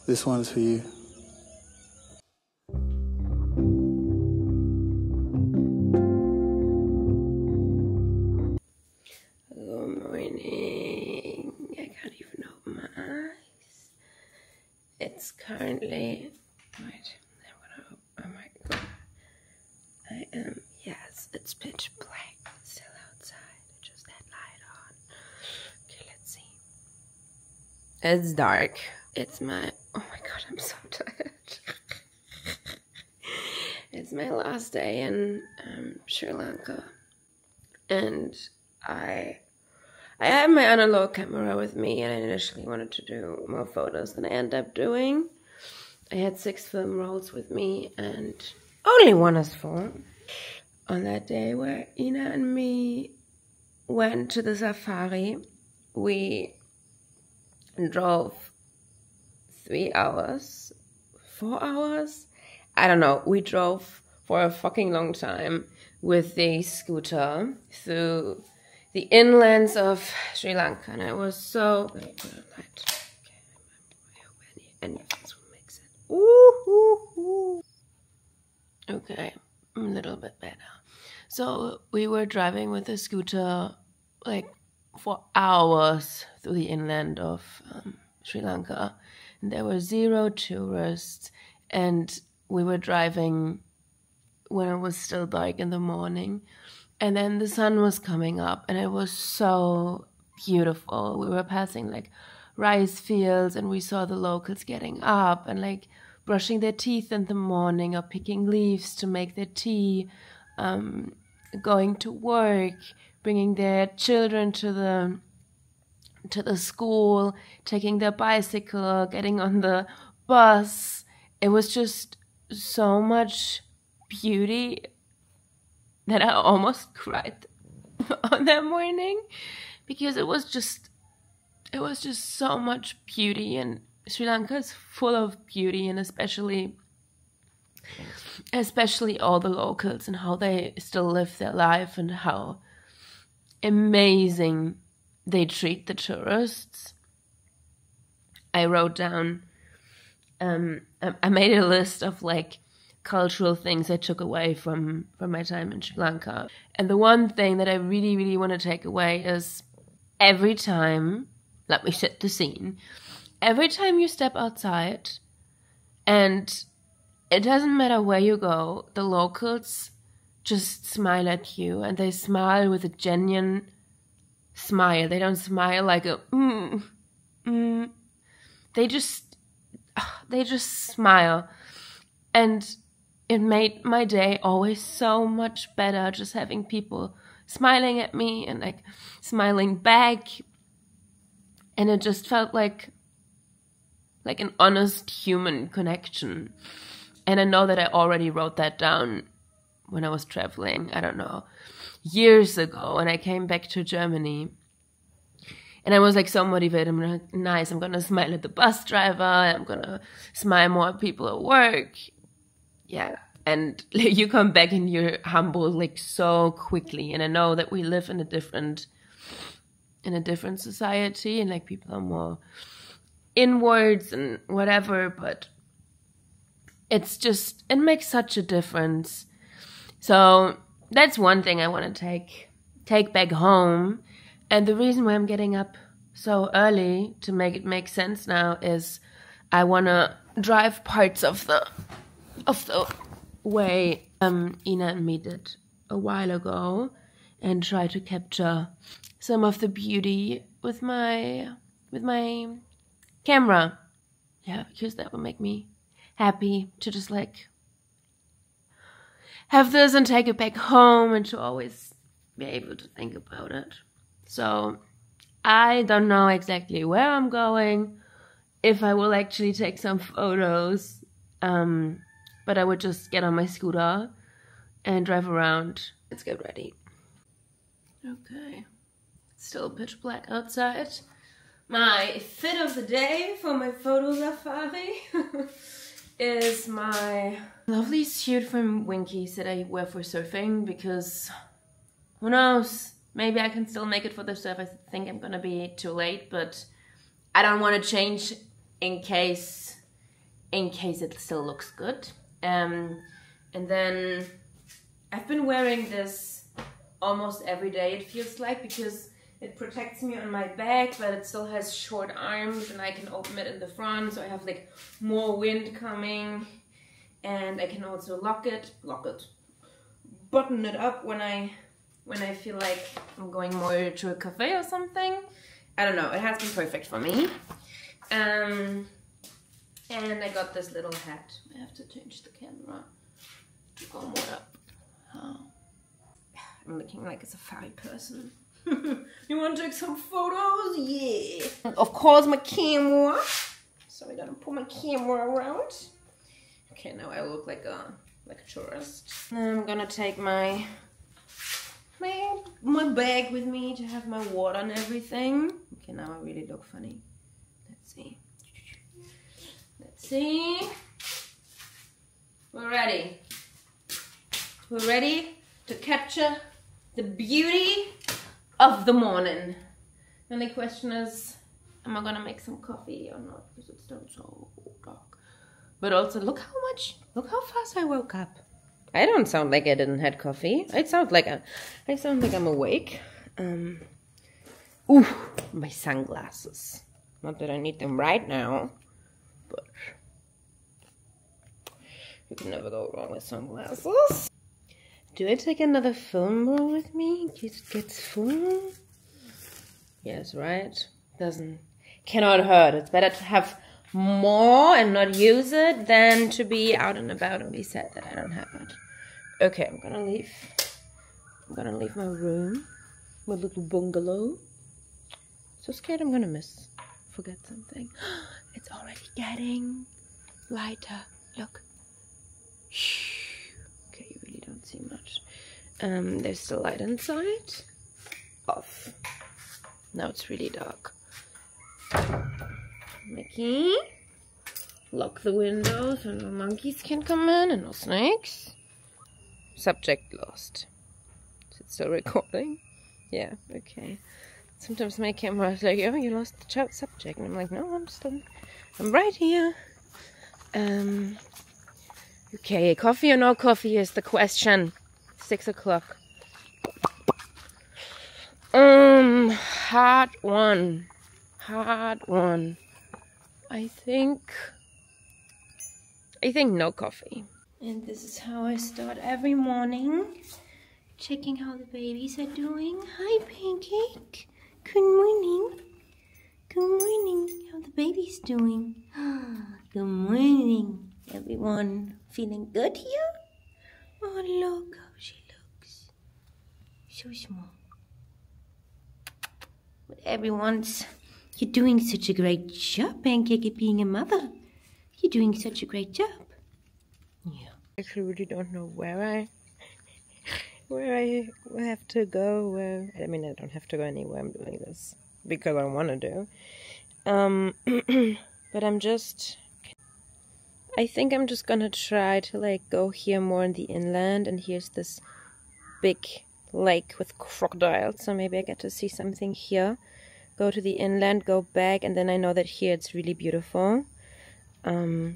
This one's for you. Good morning. I can't even open my eyes. It's currently, wait, oh my god. Yes, it's pitch black still outside. Just that light on. Okay, let's see. It's dark. It's my, oh my god, I'm so tired. It's my last day in Sri Lanka. And I have my analog camera with me, and I initially wanted to do more photos than I ended up doing. I had 6 film rolls with me, and only one is full. On that day where Ina and me went to the safari, we drove 3 hours, 4 hours? I don't know. We drove for a fucking long time with the scooter through the inlands of Sri Lanka, and I was so... Wait, put a light. Okay, I hope any of this will make sense. Ooh. Okay, a little bit better. So we were driving with the scooter like for hours through the inland of Sri Lanka, and there were 0 tourists, and we were driving when it was still dark in the morning, and then the sun was coming up, and it was so beautiful. We were passing like rice fields, and we saw the locals getting up and like brushing their teeth in the morning or picking leaves to make their tea, going to work, bringing their children to the school, taking their bicycle, getting on the bus. It was just so much beauty that I almost cried on that morning, because it was just so much beauty, and Sri Lanka is full of beauty, and especially all the locals and how they still live their life and how amazing they treat the tourists. I wrote down, I made a list of like cultural things I took away from my time in Sri Lanka. And the one thing that I really, really want to take away is every time, let me set the scene, every time you step outside, and it doesn't matter where you go, the locals just smile at you, and they smile with a genuine smile. They don't smile like a They just smile, and it made my day always so much better, just having people smiling at me and like smiling back, and it just felt like an honest human connection. And I know that I already wrote that down when I was traveling, I don't know, years ago, and I came back to Germany. And I was like so motivated. I'm like, nice, I'm going to smile at the bus driver. I'm going to smile more at people at work. Yeah. And you come back and you're humbled like so quickly. And I know that we live in a different society, and like people are more inwards and whatever, but it makes such a difference. So that's one thing I want to take back home. And the reason why I'm getting up so early to make it make sense now is I want to drive parts of the way Ina and me did a while ago, and try to capture some of the beauty with my camera. Yeah, because that would make me happy to just like have this and take it back home, and to always be able to think about it. So I don't know exactly where I'm going, if I will actually take some photos, but I would just get on my scooter and drive around. Let's get ready. Okay, it's still pitch black outside. My fit of the day for my photo safari is my lovely suit from Winkies that I wear for surfing, because who knows, maybe I can still make it for the surf. I think I'm gonna be too late, but I don't want to change in case in case it still looks good. And then I've been wearing this almost every day, it feels like, because it protects me on my back, but it still has short arms and I can open it in the front, so I have like more wind coming. And I can also button it up when I feel like I'm going more to a cafe or something. I don't know, it has been perfect for me. And I got this little hat. I have to change the camera to go more up. Oh. I'm looking like a safari person. You want to take some photos? Yeah. Of course, my camera. So I gotta pull my camera around. Okay, now I look like a tourist. I'm gonna take my bag with me to have my water and everything. Okay, now I really look funny. Let's see. Let's see. We're ready. We're ready to capture the beauty of the morning. The only question is, am I gonna make some coffee or not? Because it's still so dark. But also, look how fast I woke up. I don't sound like I didn't had coffee. I sound like I'm awake. Ooh, my sunglasses. Not that I need them right now, but you can never go wrong with sunglasses. Do I take another film roll with me in case it gets full? Yes, right? Cannot hurt. It's better to have more and not use it than to be out and about and be sad that I don't have it. Okay, I'm gonna leave my room, my little bungalow. So scared I'm gonna forget something. It's already getting lighter. Look. Okay, you really don't see much. There's still light inside. Off. Now it's really dark. Mickey, lock the window so no monkeys can come in and no snakes. Subject lost. Is it still recording? Yeah, okay. Sometimes my camera is like, oh, you lost the subject. And I'm like, no, I'm right here. Okay, coffee or no coffee is the question. 6 o'clock. Hard one. I think no coffee. And this is how I start every morning. Checking how the babies are doing. Hi, Pancake. Good morning. Good morning. How the baby's doing? Good morning, everyone. Feeling good here? Oh, look how she looks. So small. But everyone's... You're doing such a great job, Pancake, at being a mother. You're doing such a great job. Yeah. I actually really don't know where I have to go. I mean, I don't have to go anywhere. I'm doing this because I want to do. But I think I'm just gonna try to like go here more in the inland, and here's this big lake with crocodiles, so maybe I get to see something here. Go to the inland, go back, and then I know that here it's really beautiful. So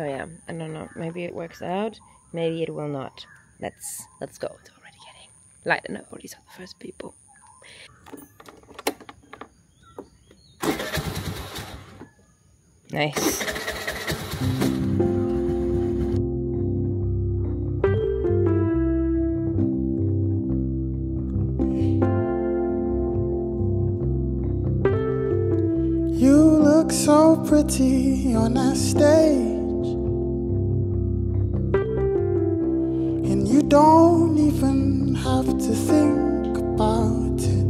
yeah, I don't know. Maybe it works out. Maybe it will not. Let's go. It's already getting light enough. Oh, these are the first people. Nice. You look so pretty on that stage, and you don't even have to think about it.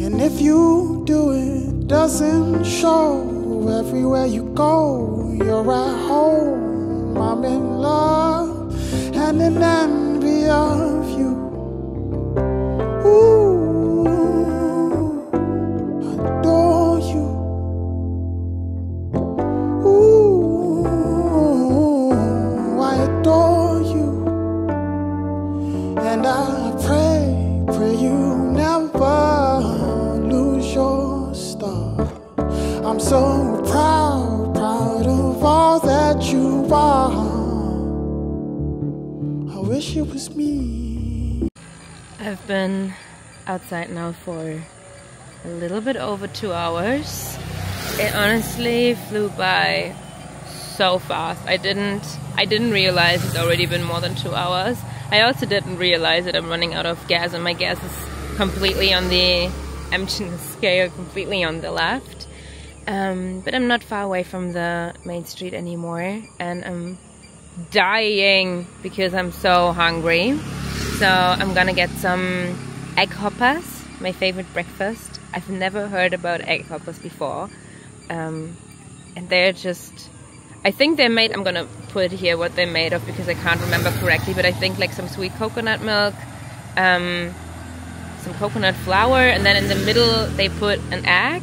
And if you do, it doesn't show. Everywhere you go, you're at home. I'm in love and in envy of you. Ooh, adore you. Ooh, I adore you. And I pray you never lose your star. I'm so miss me. I've been outside now for a little bit over 2 hours. It honestly flew by so fast. I didn't realize it's already been more than 2 hours. I also didn't realize that I'm running out of gas, and my gas is completely on the emptiness scale, completely on the left. But I'm not far away from the main street anymore, and I'm dying because I'm so hungry. So I'm gonna get some egg hoppers, my favorite breakfast. I've never heard about egg hoppers before. And they're just, I think they're made, I'm gonna put here what they're made of because I can't remember correctly, but I think like some sweet coconut milk, some coconut flour, and then in the middle they put an egg,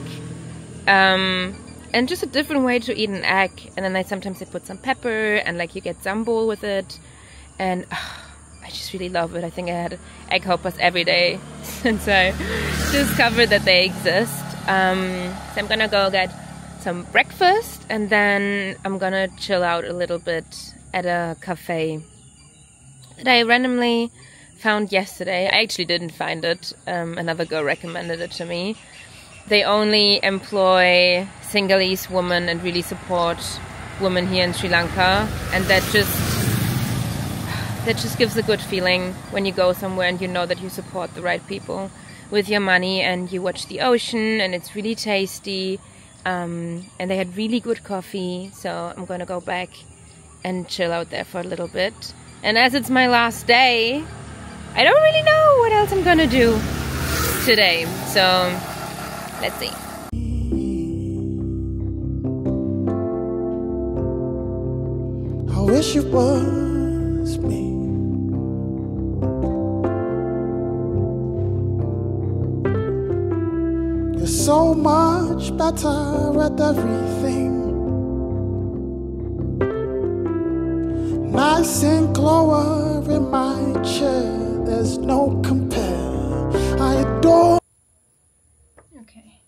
and just a different way to eat an egg. And then sometimes they put some pepper, and like you get zambol with it, and I just really love it. I think I had egg hoppers every day since I discovered that they exist. So I'm gonna go get some breakfast, and then I'm gonna chill out a little bit at a cafe that I randomly found yesterday. I actually didn't find it. Another girl recommended it to me. They only employ Sinhalese women and really support women here in Sri Lanka, and that just gives a good feeling when you go somewhere and you know that you support the right people with your money, and you watch the ocean, and it's really tasty. And they had really good coffee, so I'm gonna go back and chill out there for a little bit. And as it's my last day, I don't really know what else I'm gonna do today, so let's see. I wish it was me. You're so much better at everything. Nice and glower in my chair, there's no compare. I adore. Okay.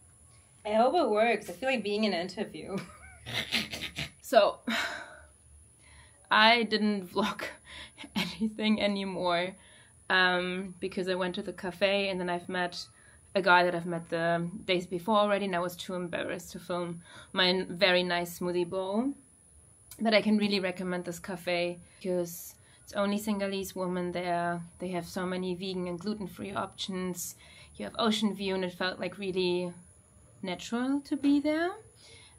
I hope it works. I feel like being in an interview. So, I didn't vlog anything anymore because I went to the cafe, and then I've met a guy that I've met the days before already, and I was too embarrassed to film my very nice smoothie bowl. But I can really recommend this cafe because it's only Sinhalese women there. They have so many vegan and gluten-free options. You have ocean view, and it felt like really natural to be there,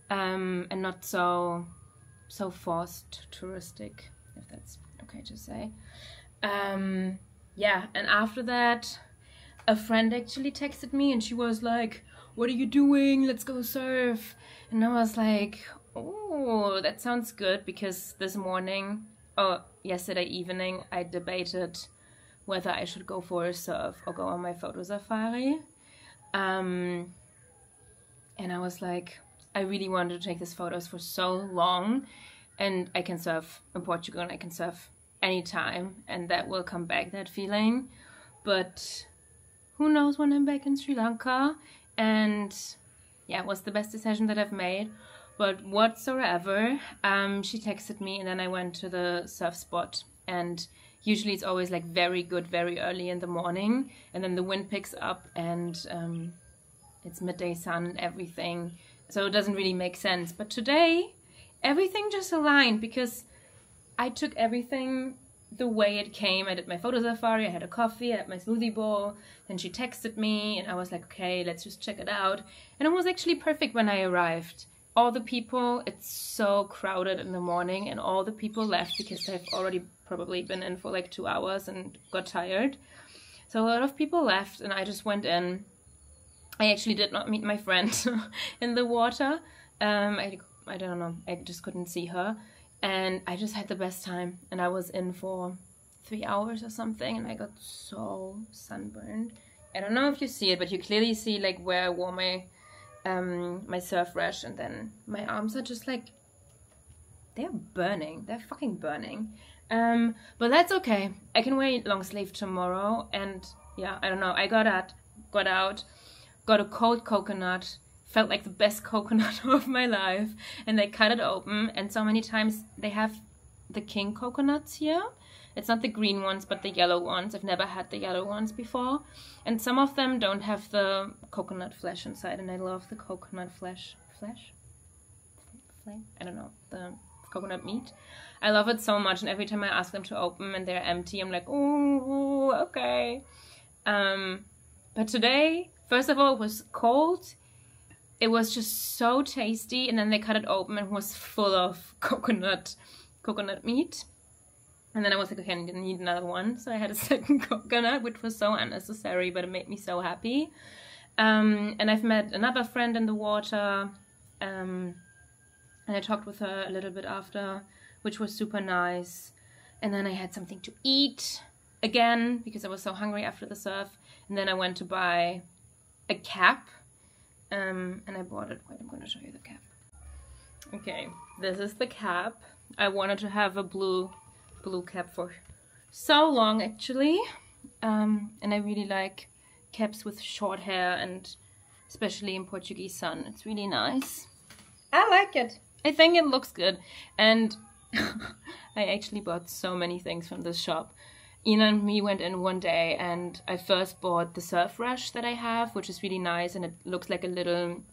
and not so forced touristic, if that's okay to say. Yeah, and after that, a friend actually texted me, and she was like, "What are you doing? Let's go surf." And I was like, oh, that sounds good, because yesterday evening, I debated whether I should go for a surf or go on my photo safari. And I was like, I really wanted to take these photos for so long, and I can surf in Portugal, and I can surf anytime, and that will come back, that feeling. But who knows when I'm back in Sri Lanka? And yeah, it was the best decision that I've made. But whatsoever, she texted me, and then I went to the surf spot, and usually it's always like very good, very early in the morning, and then the wind picks up, and it's midday sun and everything, so it doesn't really make sense. But today, everything just aligned, because I took everything the way it came. I did my photo safari, I had a coffee, I had my smoothie bowl, then she texted me, and I was like, okay, let's just check it out. And it was actually perfect when I arrived. All the people, it's so crowded in the morning, and all the people left because they've already probably been in for like 2 hours and got tired. So a lot of people left, and I just went in. I actually did not meet my friend in the water. I don't know, I just couldn't see her. And I just had the best time, and I was in for 3 hours or something, and I got so sunburned. I don't know if you see it, but you clearly see like where I wore my surf rash, and then my arms are just like, they're burning, they're fucking burning. But that's okay, I can wear long sleeve tomorrow. And yeah, I don't know, I got out, got a cold coconut, felt like the best coconut of my life, and they cut it open, and so many times they have the king coconuts here, It's not the green ones, but the yellow ones. I've never had the yellow ones before. And some of them don't have the coconut flesh inside, and I love the coconut flesh? I don't know, the coconut meat. I love it so much, and every time I ask them to open and they're empty, I'm like, oh, okay. But today, first of all, it was cold. It was just so tasty, and then they cut it open and it was full of coconut meat. And then I was like, okay, I need another one. So I had a second coconut, which was so unnecessary, but it made me so happy. And I've met another friend in the water. And I talked with her a little bit after, which was super nice. And then I had something to eat again, because I was so hungry after the surf. And then I went to buy a cap. And I bought it. Wait, I'm going to show you the cap. Okay, this is the cap. I wanted to have a blue cap for so long, actually. And I really like caps with short hair, and especially in Portuguese sun. It's really nice. I like it. I think it looks good. And I actually bought so many things from this shop. Ina and me went in one day, and I first bought the surf rash that I have, which is really nice, and it looks like a little,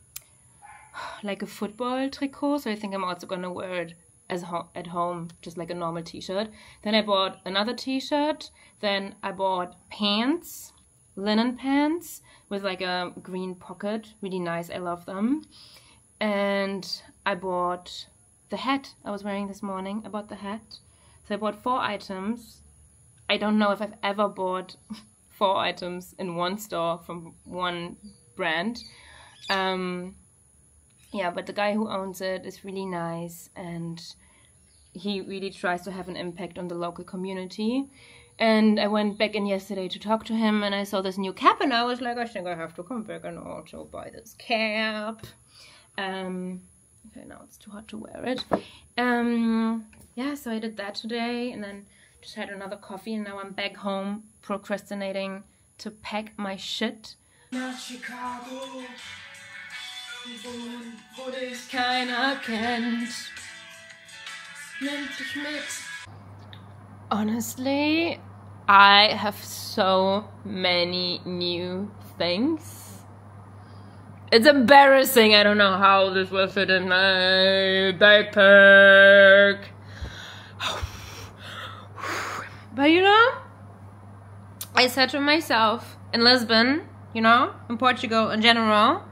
like a football tricot, so I think I'm also gonna wear it as at home, just like a normal t-shirt. Then I bought another t-shirt, then I bought pants, linen pants, with like a green pocket, really nice, I love them. And I bought the hat I was wearing this morning. I bought the hat. So I bought 4 items. I don't know if I've ever bought 4 items in one store from one brand. Yeah, but the guy who owns it is really nice, and he really tries to have an impact on the local community. And I went back in yesterday to talk to him, and I saw this new cap, and I was like, I think I have to come back and also buy this cap. Okay, now it's too hot to wear it. Yeah, so I did that today, and then just had another coffee, and now I'm back home procrastinating to pack my shit. Nach Chicago, wo dich keiner kennt, nimmt dich mit. Honestly, I have so many new things. It's embarrassing. I don't know how this will fit in my backpack. But you know, I said to myself, in Lisbon, you know, in Portugal in general,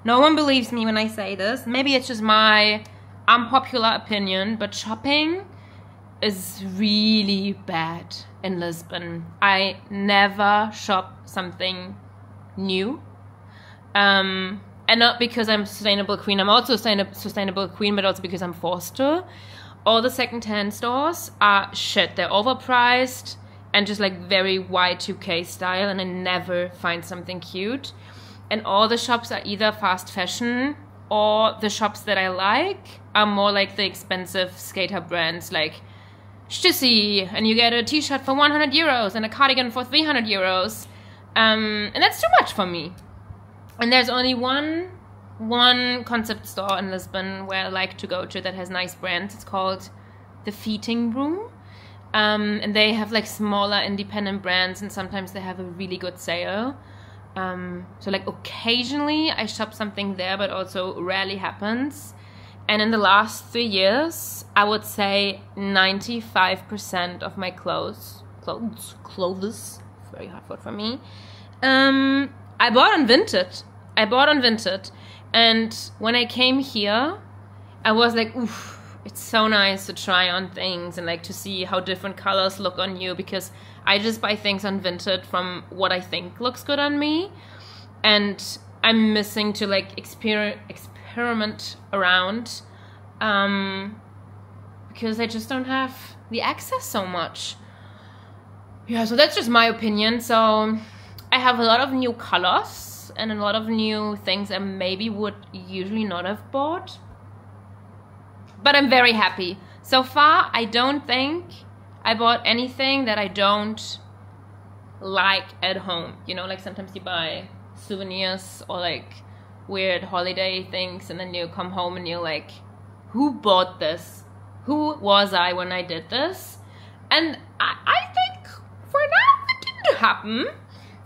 no one believes me when I say this. Maybe it's just my unpopular opinion, but shopping is really bad in Lisbon. I never shop something new. And not because I'm a sustainable queen. I'm also a sustainable queen, but also because I'm forced to. All the second-hand stores are shit. They're overpriced and just like very Y2K style, and I never find something cute. And all the shops are either fast fashion, or the shops that I like are more like the expensive skater brands like Stüssy, and you get a t-shirt for 100 euros and a cardigan for 300 euros. And that's too much for me. And there's only one concept store in Lisbon where I like to go to that has nice brands. It's called The Feeding Room. And they have like smaller independent brands, and sometimes they have a really good sale. So like occasionally I shop something there, but also rarely happens. And in the last 3 years, I would say 95% of my clothes, very hard word for me, I bought on Vinted. And when I came here, I was like, oof, it's so nice to try on things and like to see how different colors look on you, because I just buy things on Vinted from what I think looks good on me. And I'm missing to like experiment around, because I just don't have the access so much. Yeah, so that's just my opinion. So I have a lot of new colors and a lot of new things I maybe would usually not have bought. But I'm very happy. So far, I don't think I bought anything that I don't like at home. You know, like sometimes you buy souvenirs or like weird holiday things, and then you come home and you're like, who bought this? Who was I when I did this? And I happen.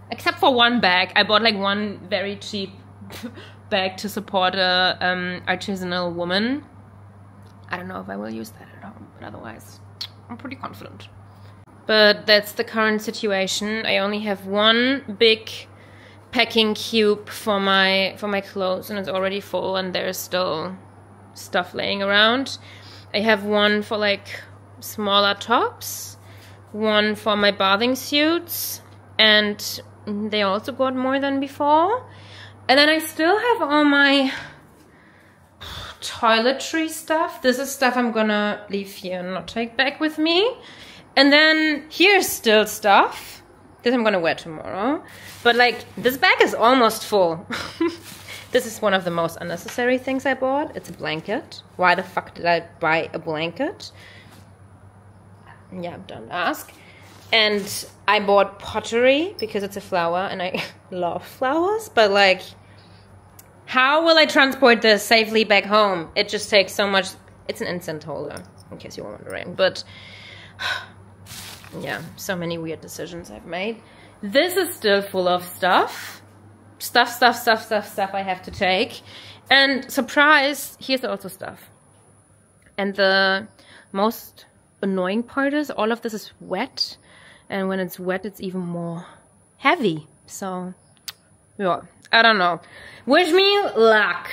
Except for one bag. I bought like one very cheap bag to support a artisanal woman. I don't know if I will use that at home, but otherwise I'm pretty confident. But that's the current situation. I only have one big packing cube for my clothes, and it's already full, and there's still stuff laying around. I have one for like smaller tops, one for my bathing suits, and they also got more than before. And then I still have all my toiletry stuff. This is stuff I'm gonna leave here and not take back with me. And then here's still stuff that I'm gonna wear tomorrow. But like, this bag is almost full. This is one of the most unnecessary things I bought. It's a blanket. Why the fuck did I buy a blanket? Yeah, don't ask. And I bought pottery because it's a flower and I love flowers, but like, how will I transport this safely back home? It just takes so much. It's an incense holder, in case you were wondering, but yeah, so many weird decisions I've made. This is still full of stuff I have to take. And surprise, here's also stuff. And the most annoying part is all of this is wet. And when it's wet, it's even more heavy. So, yeah, I don't know. Wish me luck.